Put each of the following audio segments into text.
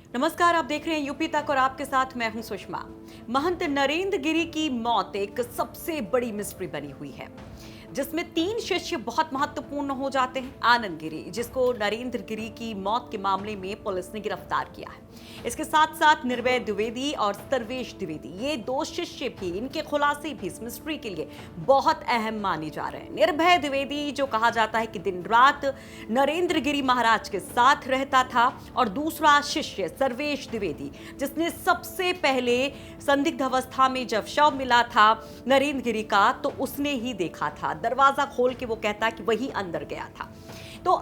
नमस्कार, आप देख रहे हैं यूपी तक और आपके साथ मैं हूं सुषमा। महंत नरेंद्र गिरी की मौत एक सबसे बड़ी मिस्ट्री बनी हुई है, जिसमें 3 शिष्य बहुत महत्वपूर्ण हो जाते हैं। आनंद गिरी, जिसको नरेंद्र गिरी की मौत के मामले में पुलिस ने गिरफ्तार किया है, इसके साथ साथ निर्भय द्विवेदी और सर्वेश द्विवेदी, ये 2 शिष्य भी, इनके खुलासे भी इस मिस्ट्री के लिए बहुत अहम माने जा रहे हैं। निर्भय द्विवेदी, जो कहा जाता है कि दिन रात नरेंद्र गिरी महाराज के साथ रहता था, और दूसरा शिष्य सर्वेश द्विवेदी, जिसने सबसे पहले संदिग्ध अवस्था में जब शव मिला था नरेंद्र गिरी का, तो उसने ही देखा था। दरवाजा खोल के वो कहता है कि वही अंदर गया था। तो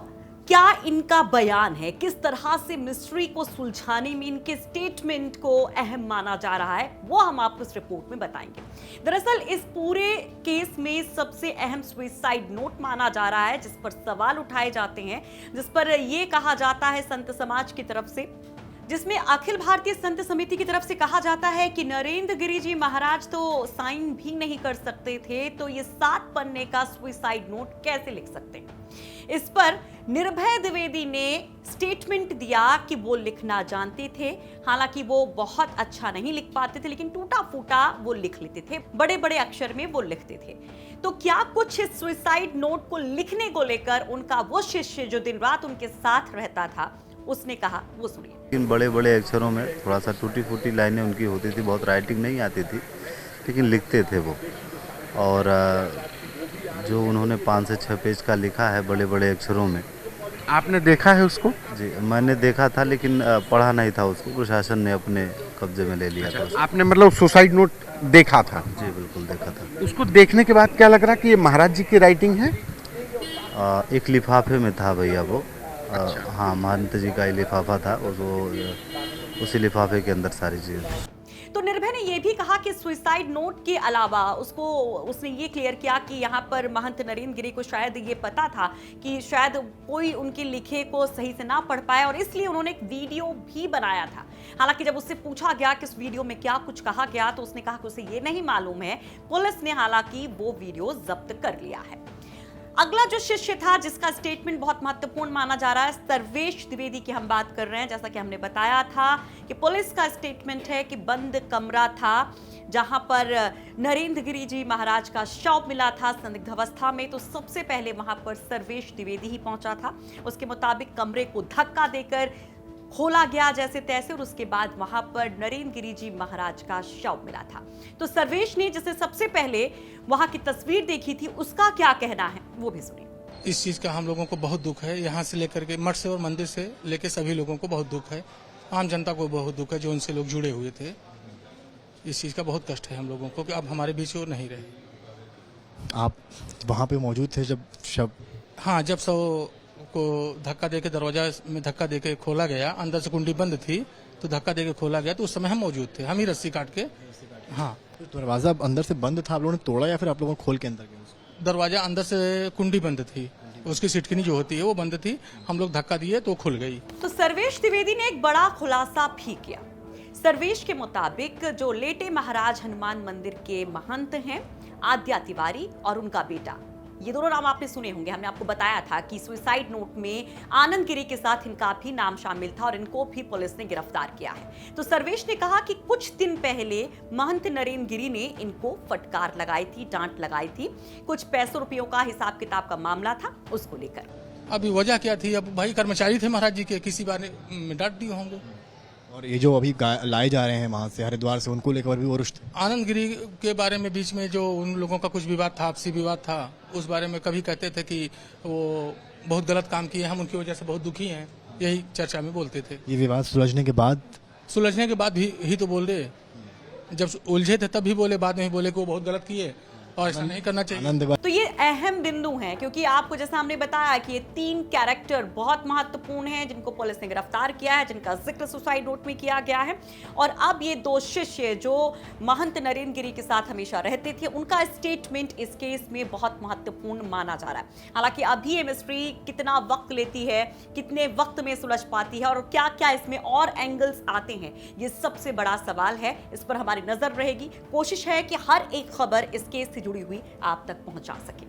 क्या इनका बयान है, किस तरह से मिस्ट्री को सुलझाने में इनके स्टेटमेंट को अहम माना जा रहा है, वो हम आपको इस रिपोर्ट में बताएंगे। दरअसल इस पूरे केस में सबसे अहम सुसाइड नोट माना जा रहा है, जिस पर सवाल उठाए जाते हैं, जिस पर यह कहा जाता है संत समाज की तरफ से, जिसमें अखिल भारतीय संत समिति की तरफ से कहा जाता है कि नरेंद्र गिरी जी महाराज तो साइन भी नहीं कर सकते थे, तो ये 7 पन्ने का सुसाइड नोट कैसे लिख सकते हैं। इस पर निर्भय द्विवेदी ने स्टेटमेंट दिया कि वो लिखना जानते थे, हालांकि वो बहुत अच्छा नहीं लिख पाते थे, लेकिन टूटा फूटा वो लिख लेते थे, बड़े बड़े अक्षर में वो लिखते थे। तो क्या कुछ इस सुसाइड नोट को लिखने को लेकर उनका वो शिष्य जो दिन रात उनके साथ रहता था, उसने कहा, वो सुनिए। लेकिन बड़े बड़े अक्षरों में थोड़ा सा टूटी फूटी लाइनें उनकी होती थी, बहुत राइटिंग नहीं आती थी, लेकिन लिखते थे वो। और जो उन्होंने 5 से 6 पेज का लिखा है बड़े बड़े अक्षरों में। आपने देखा है उसको? जी, मैंने देखा था, लेकिन पढ़ा नहीं था उसको, प्रशासन ने अपने कब्जे में ले लिया था उसको। आपने मतलब सुसाइड नोट देखा था? जी बिल्कुल देखा था। उसको देखने के बाद क्या लग रहा कि ये महाराज जी की राइटिंग है? एक लिफाफे में था भैया वो। हाँ, महंत जी का ही लिफाफा था, वो उसी लिफाफे के अंदर सारी चीज़ें। तो निर्भय ने यह भी कहा कि सुसाइड नोट के अलावा उसने ये क्लियर किया कि यहाँ पर महंत नरेंद्र गिरी को शायद ये पता था कि शायद कोई उनके लिखे को सही से ना पढ़ पाए, और इसलिए उन्होंने एक वीडियो भी बनाया था। हालांकि जब उससे पूछा गया कि उस वीडियो में क्या कुछ कहा गया, तो उसने कहा कि उसे ये नहीं मालूम है। पुलिस ने हालांकि वो वीडियो जब्त कर लिया है। अगला जो शिष्य था, जिसका स्टेटमेंट बहुत महत्वपूर्ण माना जा रहा है, सर्वेश द्विवेदी की हम बात कर रहे हैं। जैसा कि हमने बताया था कि पुलिस का स्टेटमेंट है कि बंद कमरा था जहां पर नरेंद्र गिरी जी महाराज का शव मिला था संदिग्ध अवस्था में, तो सबसे पहले वहां पर सर्वेश द्विवेदी ही पहुंचा था। उसके मुताबिक कमरे को धक्का देकर खोला गया जैसे तैसे, और उसके बाद वहां पर नरेंद्र गिरी जी महाराज का शव मिला था। तो सर्वेश ने जिसे सबसे पहले वहां की तस्वीर देखी थी, उसका क्या कहना है, वो भी सुनिए। इस चीज का हम लोगों को बहुत दुख है, यहाँ से लेकर के मठ से और मंदिर से लेकर सभी लोगों को बहुत दुख है, आम जनता को बहुत दुख है जो उनसे लोग जुड़े हुए थे। इस चीज का बहुत कष्ट है हम लोगों को कि अब हमारे बीच वो नहीं रहे। आप वहाँ पे मौजूद थे जब शव? हाँ, जब सब को धक्का देके दरवाजा में धक्का देके खोला गया, अंदर से कुंडी बंद थी, तो धक्का देके खोला गया, तो उस समय हम मौजूद थे, हम ही रस्सी काट के। हाँ, तो दरवाजा अंदर से बंद था, आप लोगों ने तोड़ा या फिर आप लोगों ने खोल के अंदर गए? दरवाजा अंदर से कुंडी बंद थी, उसकी सिटकनी जो होती है वो बंद थी, हम लोग धक्का दिए तो खुल गई। तो सर्वेश द्विवेदी ने एक बड़ा खुलासा भी किया। सर्वेश के मुताबिक जो लेटे महाराज हनुमान मंदिर के महंत हैं आद्या तिवारी और उनका बेटा, ये दोनों नाम आपने सुने होंगे। हमने आपको बताया था कि सुसाइड नोट में आनंद गिरी के साथ इनका भी नाम शामिल था, और इनको भी पुलिस ने गिरफ्तार किया है। तो सर्वेश ने कहा कि कुछ दिन पहले महंत नरेंद्र गिरी ने इनको फटकार लगाई थी, डांट लगाई थी, कुछ पैसों रुपयों का हिसाब किताब का मामला था, उसको लेकर। अभी वजह क्या थी? अब भाई कर्मचारी थे महाराज जी के, किसी बारे में डांट दिए होंगे। और ये जो अभी लाए जा रहे हैं वहाँ से हरिद्वार से, उनको लेकर भी वो रुष्ट? आनंद गिरी के बारे में बीच में जो उन लोगों का कुछ विवाद था, आपसी विवाद था, उस बारे में कभी कहते थे कि वो बहुत गलत काम किए, हम उनकी वजह से बहुत दुखी हैं, यही चर्चा में बोलते थे। ये विवाद सुलझने के बाद? सुलझने के बाद ही तो बोल रहे, जब उलझे थे तब भी बोले, बाद में ही बोले कि वो बहुत गलत किए और ऐसा नहीं करना चाहिए। तो ये अहम बिंदु है, क्योंकि आपको जैसा हमने बताया कि ये 3 कैरेक्टर बहुत महत्वपूर्ण हैं, जिनको पुलिस ने गिरफ्तार किया है, जिनका जिक्र सुसाइड नोट में किया गया है। और अब ये 2 शिष्य जो महंत नरेंद्र गिरी के साथ हमेशा रहते थे, उनका स्टेटमेंट इस केस में बहुत महत्वपूर्ण माना जा रहा है। हालांकि अभी ये मिस्ट्री कितना वक्त लेती है, कितने वक्त में सुलझ पाती है, और क्या क्या इसमें और एंगल्स आते हैं, ये सबसे बड़ा सवाल है। इस पर हमारी नजर रहेगी। कोशिश है कि हर एक खबर इस केस से जुड़ी हुई आप तक पहुंचा सके।